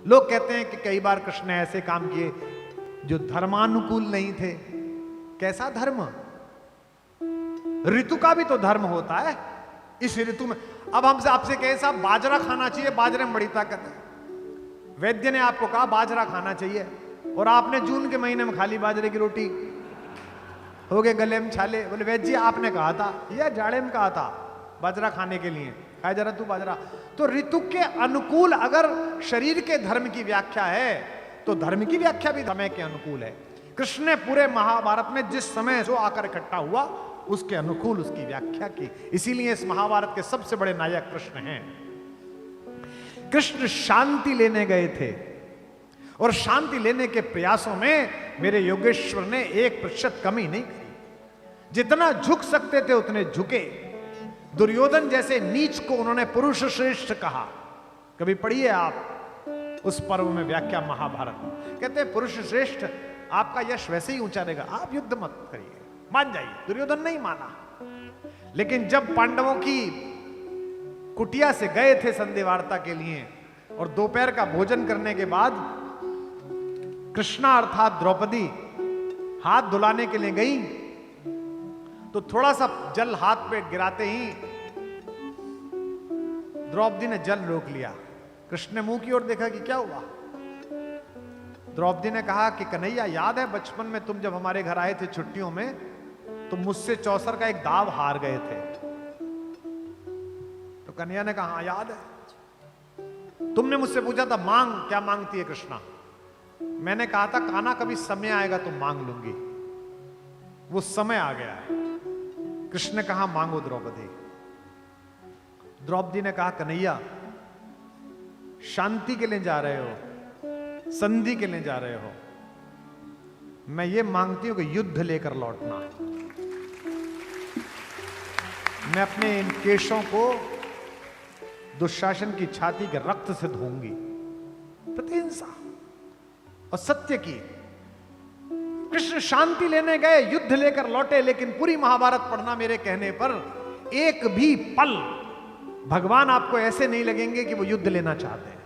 लोग कहते हैं कि कई बार कृष्ण ने ऐसे काम किए जो धर्मानुकूल नहीं थे। कैसा धर्म? ऋतु का भी तो धर्म होता है। इस ऋतु में अब हमसे आपसे कहे साहब बाजरा खाना चाहिए, बाजरे में बड़ी ताकत है, वैद्य ने आपको कहा बाजरा खाना चाहिए और आपने जून के महीने में खा ली बाजरे की रोटी, हो गए गले में छाले। बोले वैद्य जी आपने कहा था या जाड़े में कहा था बाजरा खाने के लिए, खाए जरा तू बाजरा। तो ऋतु के अनुकूल अगर शरीर के धर्म की व्याख्या है तो धर्म की व्याख्या भी समय के अनुकूल है। कृष्ण ने पूरे महाभारत में जिस समय जो आकर इकट्ठा हुआ उसके अनुकूल उसकी व्याख्या की। इसीलिए इस महाभारत के सबसे बड़े नायक कृष्ण हैं। कृष्ण शांति लेने गए थे और शांति लेने के प्रयासों में मेरे योगेश्वर ने 1% कमी नहीं करी। जितना झुक सकते थे उतने झुके। दुर्योधन जैसे नीच को उन्होंने पुरुष श्रेष्ठ कहा। कभी पढ़िए आप उस पर्व में व्याख्या महाभारत में, कहते हैं पुरुष श्रेष्ठ आपका यश वैसे ही ऊंचा रहेगा, आप युद्ध मत करिए, मान जाइए। दुर्योधन नहीं माना। लेकिन जब पांडवों की कुटिया से गए थे संधि वार्ता के लिए और दोपहर का भोजन करने के बाद कृष्णा अर्थात द्रौपदी हाथ धुलाने के लिए गई तो थोड़ा सा जल हाथ पे गिराते ही द्रौपदी ने जल रोक लिया। कृष्ण ने मुंह की ओर देखा कि क्या हुआ। द्रौपदी ने कहा कि कन्हैया याद है बचपन में तुम जब हमारे घर आए थे छुट्टियों में तो मुझसे चौसर का एक दाव हार गए थे। तो कन्हैया ने कहा हाँ याद है। तुमने मुझसे पूछा था मांग क्या मांगती है कृष्णा, मैंने कहा था कान्हा कभी समय आएगा तो मांग लूंगी। वो समय आ गया है। कृष्ण ने कहा मांगो द्रौपदी। द्रौपदी ने कहा कन्हैया शांति के लिए जा रहे हो, संधि के लिए जा रहे हो, मैं ये मांगती हूं कि युद्ध लेकर लौटना। मैं अपने इन केशों को दुशासन की छाती के रक्त से धोऊंगी। प्रतिहिंसा और सत्य की। कृष्ण शांति लेने गए, युद्ध लेकर लौटे, लेकिन पूरी महाभारत पढ़ना मेरे कहने पर एक भी पल भगवान आपको ऐसे नहीं लगेंगे कि वो युद्ध लेना चाहते हैं।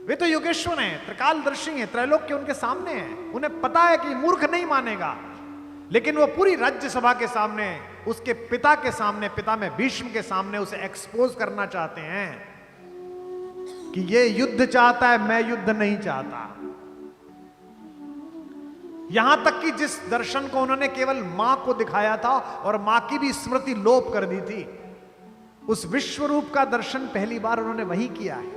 वे तो योगेश्वर हैं, त्रिकालदर्शी हैं, त्रैलोक्य उनके सामने हैं। उन्हें पता है कि मूर्ख नहीं मानेगा, लेकिन वो पूरी राज्यसभा के सामने, उसके पिता के सामने, पिता में भीष्म के सामने उसे एक्सपोज करना चाहते हैं कि ये युद्ध चाहता है, मैं युद्ध नहीं चाहता। यहां तक कि जिस दर्शन को उन्होंने केवल मां को दिखाया था और मां की भी स्मृति लोप कर दी थी, उस विश्व रूप का दर्शन पहली बार उन्होंने वही किया है।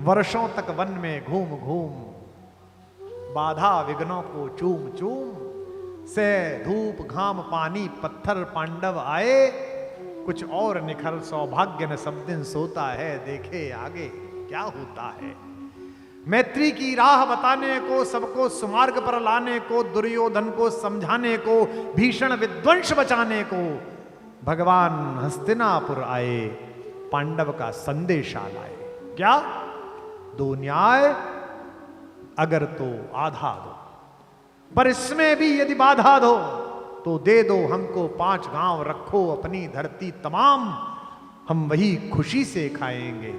वर्षों तक वन में घूम घूम बाधा विघ्नों को चूम चूम से धूप घाम पानी पत्थर पांडव आए, कुछ और निखर सौभाग्य न सब दिन सोता है, देखे आगे क्या होता है। मैत्री की राह बताने को, सबको सुमार्ग पर लाने को, दुर्योधन को समझाने को, भीषण विध्वंस बचाने को भगवान हस्तिनापुर आए, पांडव का संदेशा लाए। क्या? दो न्याय अगर तो आधा दो, पर इसमें भी यदि बाधा दो तो दे दो हमको 5 गांव, रखो अपनी धरती तमाम, हम वही खुशी से खाएंगे,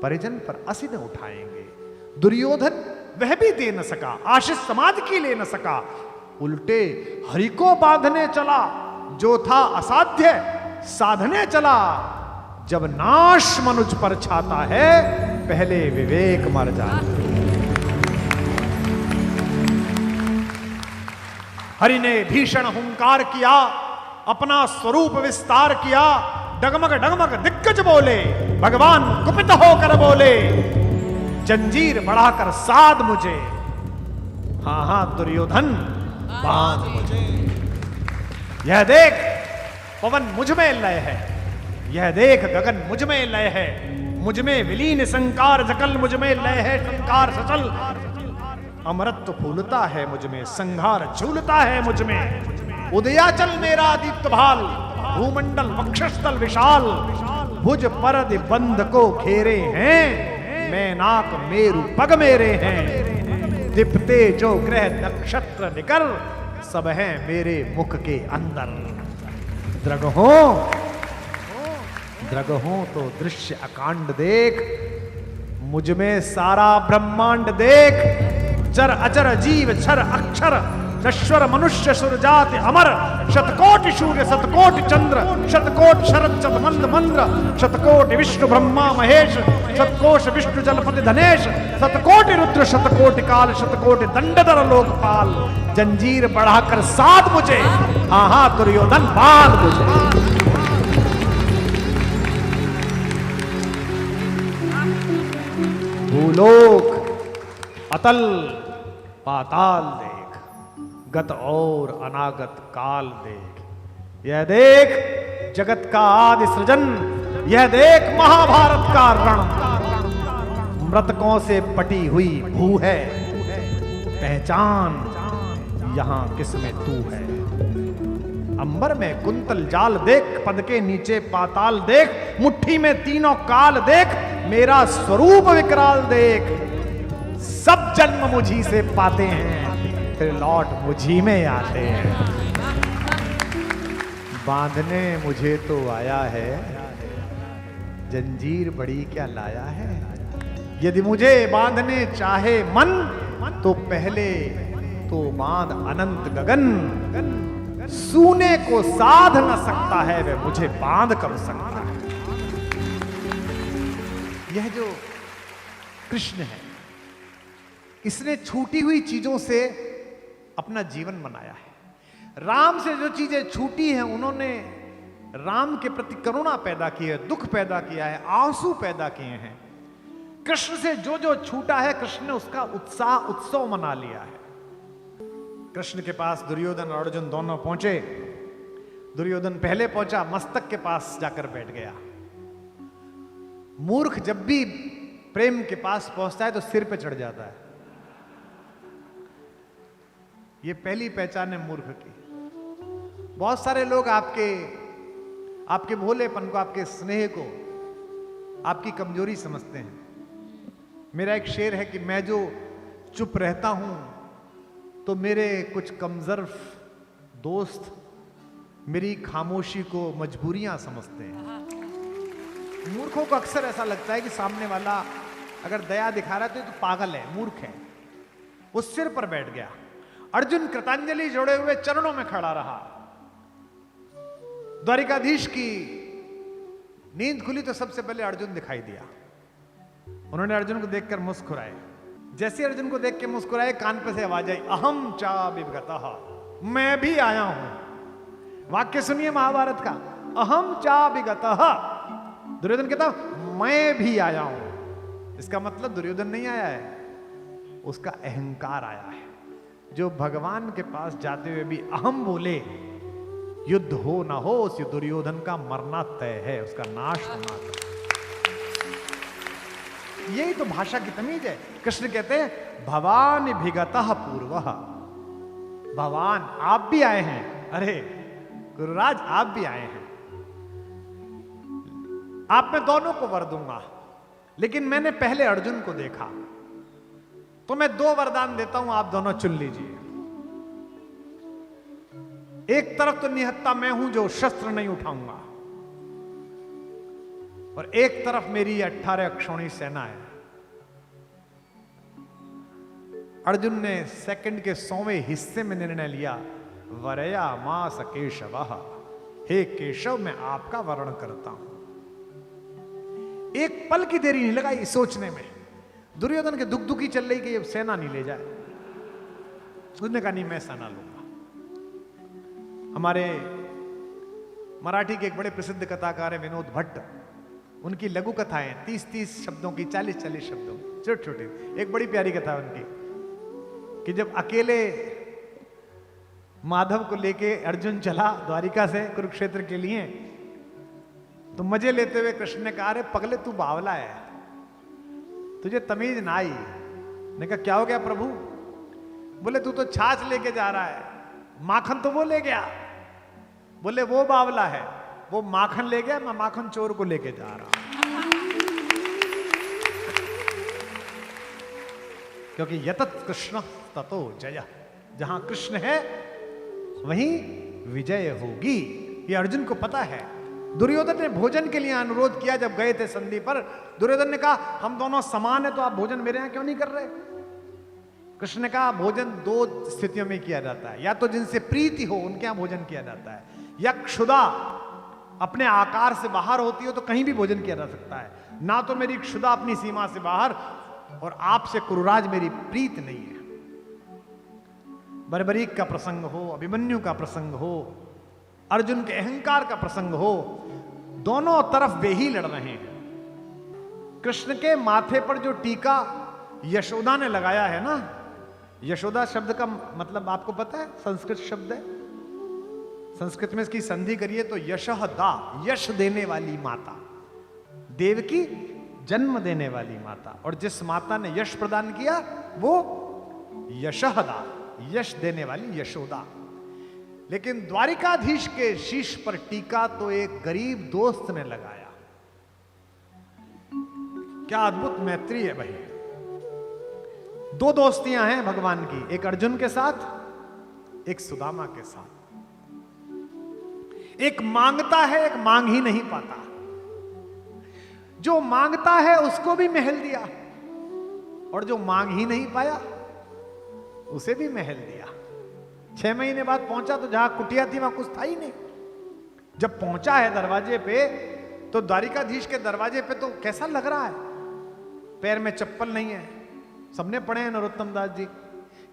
परिजन पर असिन उठाएंगे। दुर्योधन वह भी दे न सका, आशीष समाज की ले न सका, उल्टे हरि को बांधने चला, जो था असाध्य साधने चला। जब नाश मनुज पर छाता है, पहले विवेक मर जाए। हरि ने भीषण हुंकार किया, अपना स्वरूप विस्तार किया, डगमग डगमग दिग्गज बोले, भगवान कुपित होकर बोले, जंजीर बढ़ाकर साध मुझे, हां हां दुर्योधन बांध मुझे। यह देख पवन मुझ में लय है, यह देख गगन मुझ में लय है, मुझ में विलीन संकार सकल, मुझ में लय है संकार सचल। अमरत्व फूलता है मुझ में, संहार झूलता है मुझ में। उदयाचल मेरा दीप्त भाल, भूमंडल वक्षस्थल विशाल, भुज परद बंध को घेरे हैं, मैं नाक मेरु पग मेरे हैं। दीप्ते जो ग्रह नक्षत्र निकर, सब हैं मेरे मुख के अंदर। द्रगहो द्रगहों तो दृश्य अकांड देख, मुझ में सारा ब्रह्मांड देख, चर अचर जीव छर अक्षर, नश्वर मनुष्य सुर जाति अमर, शतकोटि सूर्य शतकोटि चंद्र, शतकोटि शरद शतमंद मंद्र, शतकोटि विष्णु ब्रह्मा महेश, शतकोश विष्णु जलपति धनेश, शतकोटि रुद्र शतकोटि काल, शतकोटि दंडधर लोकपाल, जंजीर बढ़ाकर साध मुझे, आहा दुर्योधन बांध मुझे। भूलोक अतल पाताल देख, गत और अनागत काल देख, यह देख जगत का आदि सृजन, यह देख महाभारत का रण, मृतकों से पटी हुई भू है, पहचान यहां किसमें तू है। अंबर में कुंतल जाल देख, पद के नीचे पाताल देख, मुट्ठी में तीनों काल देख, मेरा स्वरूप विकराल देख, सब जन्म मुझी से पाते हैं, फिर लौट मुझी में आते हैं। बांधने मुझे तो आया है, जंजीर बड़ी क्या लाया है। यदि मुझे बांधने चाहे मन, तो पहले तो बांध अनंत गगन, सूने को साध न सकता है, वह मुझे बांध कर सकता है। यह जो कृष्ण है, इसने छूटी हुई चीजों से अपना जीवन बनाया है। राम से जो चीजें छूटी हैं, उन्होंने राम के प्रति करुणा पैदा की है, दुख पैदा किया है, आंसू पैदा किए हैं। कृष्ण से जो जो छूटा है, कृष्ण ने उसका उत्सव मना लिया है। कृष्ण के पास दुर्योधन और अर्जुन दोनों पहुंचे। दुर्योधन पहले पहुंचा, मस्तक के पास जाकर बैठ गया। मूर्ख जब भी प्रेम के पास पहुंचता है तो सिर पे चढ़ जाता है। ये पहली पहचान है मूर्ख की। बहुत सारे लोग आपके भोलेपन को, आपके स्नेह को, आपकी कमजोरी समझते हैं। मेरा एक शेर है कि मैं जो चुप रहता हूं तो मेरे कुछ कमजोर दोस्त मेरी खामोशी को मजबूरियां समझते हैं। मूर्खों को अक्सर ऐसा लगता है कि सामने वाला अगर दया दिखा रहा है तो पागल है, मूर्ख है। वो सिर पर बैठ गया। अर्जुन कृतांजलि जोड़े हुए चरणों में खड़ा रहा। द्वारिकाधीश की नींद खुली तो सबसे पहले अर्जुन दिखाई दिया। उन्होंने अर्जुन को देखकर मुस्कुराए। जैसे अर्जुन को देख के मुस्कुराए, कान पे से आवाज आई, अहम चा विगतः, मैं भी आया हूं। वाक्य सुनिए महाभारत का, अहम चा विगतः। दुर्योधन कहता मैं भी आया हूं। इसका मतलब दुर्योधन नहीं आया है, उसका अहंकार आया है। जो भगवान के पास जाते हुए भी अहम बोले, युद्ध हो ना हो, उस दुर्योधन का मरना तय है, उसका नाश होना तय। यही तो भाषा की तमीज है। कृष्ण कहते हैं भवान भिगतः पूर्वः, भगवान आप भी आए हैं। अरे गुरुराज आप भी आए हैं, आप में दोनों को वर दूंगा, लेकिन मैंने पहले अर्जुन को देखा तो मैं 2 वरदान देता हूं, आप दोनों चुन लीजिए। एक तरफ तो निहत्ता मैं हूं जो शस्त्र नहीं उठाऊंगा, और एक तरफ मेरी 18 अक्षौणी सेना है। अर्जुन ने सेकंड के 100वें हिस्से में निर्णय लिया, वरया मास केशवः, हे केशव मैं आपका वर्ण करता हूं। एक पल की देरी नहीं लगाई सोचने में। दुर्योधन के दुखी चल रही कि ये सेना नहीं ले जाए। उसने कहा नहीं, मैं सेना लूंगा। हमारे मराठी के एक बड़े प्रसिद्ध कथाकार है विनोद भट्ट, उनकी लघु कथाएं 30-30 शब्दों की, 40-40 शब्दों, छोटे छोटे। एक बड़ी प्यारी कथा है उनकी कि जब अकेले माधव को लेके अर्जुन चला द्वारिका से कुरुक्षेत्र के लिए, तो मजे लेते हुए कृष्ण ने कहा, अरे पगले तू बावला है, तुझे तमीज ना आई। ने कहा क्या हो गया प्रभु? बोले तू तो छाछ लेके जा रहा है, माखन तो वो ले गया। बोले वो बावला है, वो माखन ले गया, मैं माखन चोर को लेके जा रहा हूं। क्योंकि यतत कृष्ण ततो जय, जहां कृष्ण है वहीं विजय होगी। ये अर्जुन को पता है। दुर्योधन ने भोजन के लिए अनुरोध किया जब गए थे संधि पर। दुर्योधन ने कहा हम दोनों समान है तो आप भोजन मेरे यहां क्यों नहीं कर रहे? कृष्ण ने कहा भोजन दो स्थितियों में किया जाता है, या तो जिनसे प्रीति हो उनके यहां भोजन किया जाता है, या क्षुधा अपने आकार से बाहर होती हो तो कहीं भी भोजन किया जा सकता है। ना तो मेरी क्षुधा अपनी सीमा से बाहर, और आपसे कुरुराज मेरी प्रीत नहीं है। बर्बरीक का प्रसंग हो, अभिमन्यु का प्रसंग हो, अर्जुन के अहंकार का प्रसंग हो, दोनों तरफ वे ही लड़ रहे हैं। कृष्ण के माथे पर जो टीका यशोदा ने लगाया है ना, यशोदा शब्द का मतलब आपको पता है? संस्कृत शब्द है। संस्कृत में इसकी संधि करिए तो यशहदा, यश देने वाली माता, देवकी जन्म देने वाली माता, और जिस माता ने यश प्रदान किया वो यशहदा, यश देने वाली यशोदा। लेकिन द्वारिकाधीश के शीश पर टीका तो एक गरीब दोस्त ने लगाया। क्या अद्भुत मैत्री है भाई। दो दोस्तियां हैं भगवान की, एक अर्जुन के साथ, एक सुदामा के साथ। एक मांगता है, एक मांग ही नहीं पाता। जो मांगता है उसको भी महल दिया, और जो मांग ही नहीं पाया उसे भी महल दिया। 6 महीने बाद पहुंचा तो जहां कुटिया थी वहां कुछ था ही नहीं। जब पहुंचा है दरवाजे पे तो द्वारिकाधीश के दरवाजे पे तो कैसा लग रहा है? पैर में चप्पल नहीं है। सबने पढ़े हैं नरोत्तम दास जी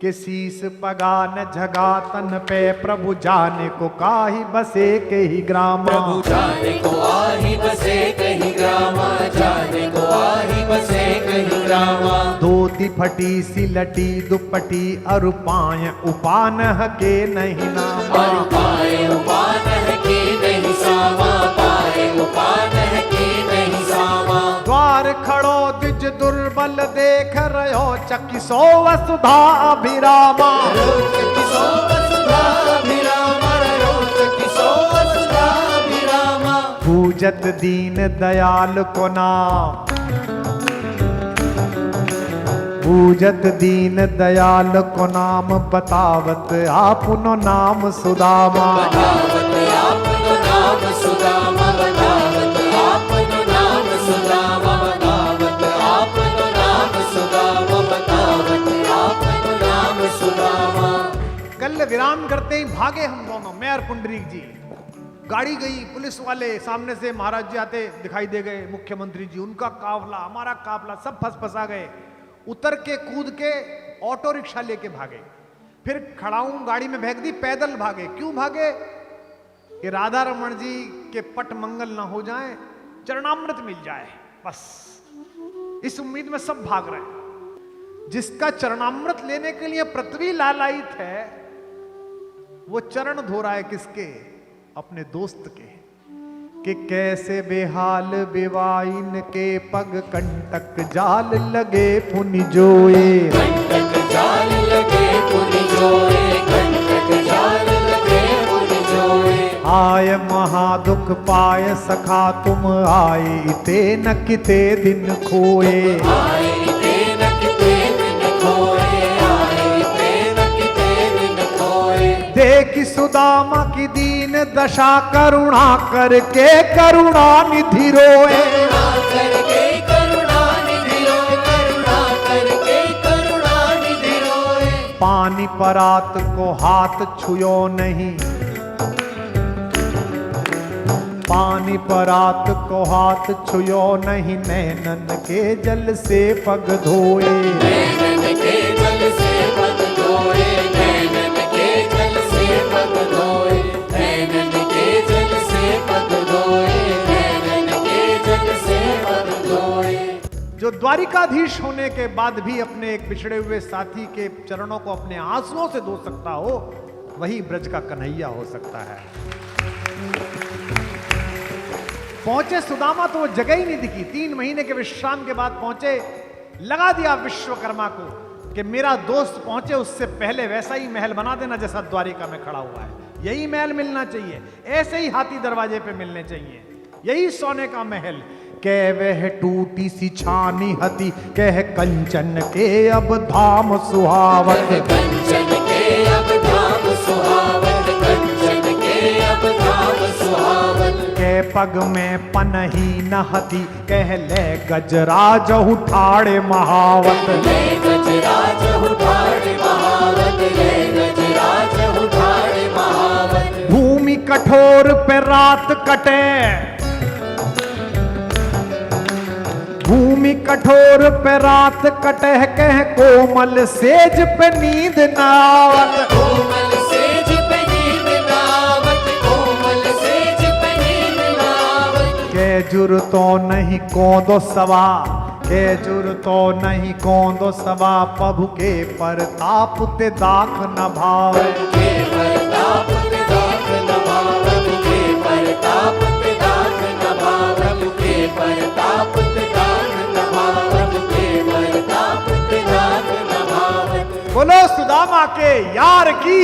के शीस पगान झगा तन पे प्रभु जाने को काही बसे के ही ग्राम, प्रभु जाने को आही बसे कहीं ग्रामा, जाने को आही बसे कहीं ग्रामा। धोती फटी सी लटी दुपटी अरु पाय उपान के नहीं नाम, और पाए उपान के नहीं सामा, पाए उपान के नहीं सामा। द्वार खड़ो द्विज दुर्बल देख रहो चकिसो वसुधा अभिरामा, चकिसो वसुधा अभिरामा, चकिसो वसुधा अभिरामा। पूजत दीन दयाल को नाम, पूजत दीन दयाल को नाम, बतावत आपनो नाम सुदामा, बतावत आपनो नाम सुदामा, बतावत आपनो नाम सुदामा, बतावत आपनो नाम सुदामा, बतावत आपनो नाम सुदामा। कल विराम करते ही भागे हम दोनों, मैं और पुंडरीक जी। गाड़ी गई, पुलिस वाले सामने से महाराज जी आते दिखाई दे गए, मुख्यमंत्री जी, उनका काफला, हमारा काफला, सब फंसा गए। उतर के कूद के ऑटो रिक्शा लेके भागे, फिर खड़ाऊं गाड़ी में फेंक दी, पैदल भागे। क्यों भागे? कि राधा रमन जी के पट मंगल ना हो जाए, चरणामृत मिल जाए, बस इस उम्मीद में सब भाग रहे हैं। जिसका चरणामृत लेने के लिए पृथ्वी लालायित है, वो चरण धो रहा है किसके? अपने दोस्त के। कि कैसे बेहाल बेवाइन के पग कंटक जाल लगे पुनि जोए, कंटक जाल लगे पुनि जोए, कंटक जाल लगे पुनि जोए। आय महादुख पाय सखा तुम आए इते न किते दिन खोए, आए इते न किते दिन खोए, आए इते न किते दिन खोए। देखी सुदामा की दीन दशा करुणा करके करुणा निधि रोए, करुणा करके करुणा निधि रोए, करुणा करके करुणा निधि रोए। पानी परात को हाथ छुयो नहीं, पानी परात को हाथ छुयो नहीं, नैनन के जल से पग धोए, नैनन के जल से पग धोए, नैनन के जल से पग धोए, नैनन के जल से पग धोए, नैनन के जल से पग धोए। जो द्वारिकाधीश होने के बाद भी अपने एक बिछड़े हुए साथी के चरणों को अपने आंसुओं से धो सकता हो, वही ब्रज का कन्हैया हो सकता है। पहुंचे सुदामा तो वो जगह ही नहीं दिखी। 3 महीने के विश्राम के बाद पहुंचे, लगा दिया विश्वकर्मा को कि मेरा दोस्त पहुंचे उससे पहले वैसा ही महल बना देना जैसा द्वारिका में खड़ा हुआ है। यही महल मिलना चाहिए, ऐसे ही हाथी दरवाजे पे मिलने चाहिए, यही सोने का महल। कह वह टूटी सी छानी हती, कह कंचन के अब धाम सुहावत, कंचन के अब धाम सुहावत, कंचन के अब धाम सुहावत। के पग में पनही नहती, कह ले गजराज उठाड़े महावत। ले गजराज उठाड़े महावत, ले गजराज उठाड़े महावत। भूमि कठोर पे रात कटे, भूमि कठोर पे रात कटे, कह कोमल सेज पे नींद न आवत। कोमल सेज पे नींद न आवत, कोमल सेज पे नींद न आवत। के जुर तो नहीं कौंदो सवा, के जुर तो नहीं कौंदो सवा, प्रभु के परताप ते दाख न भावे। के परताप ते दाख न भावे, के परताप ते दाख न भावे, के परताप ते दाख न भावे, के परताप ते दाख न भावे। बोलो सुदामा के यार की।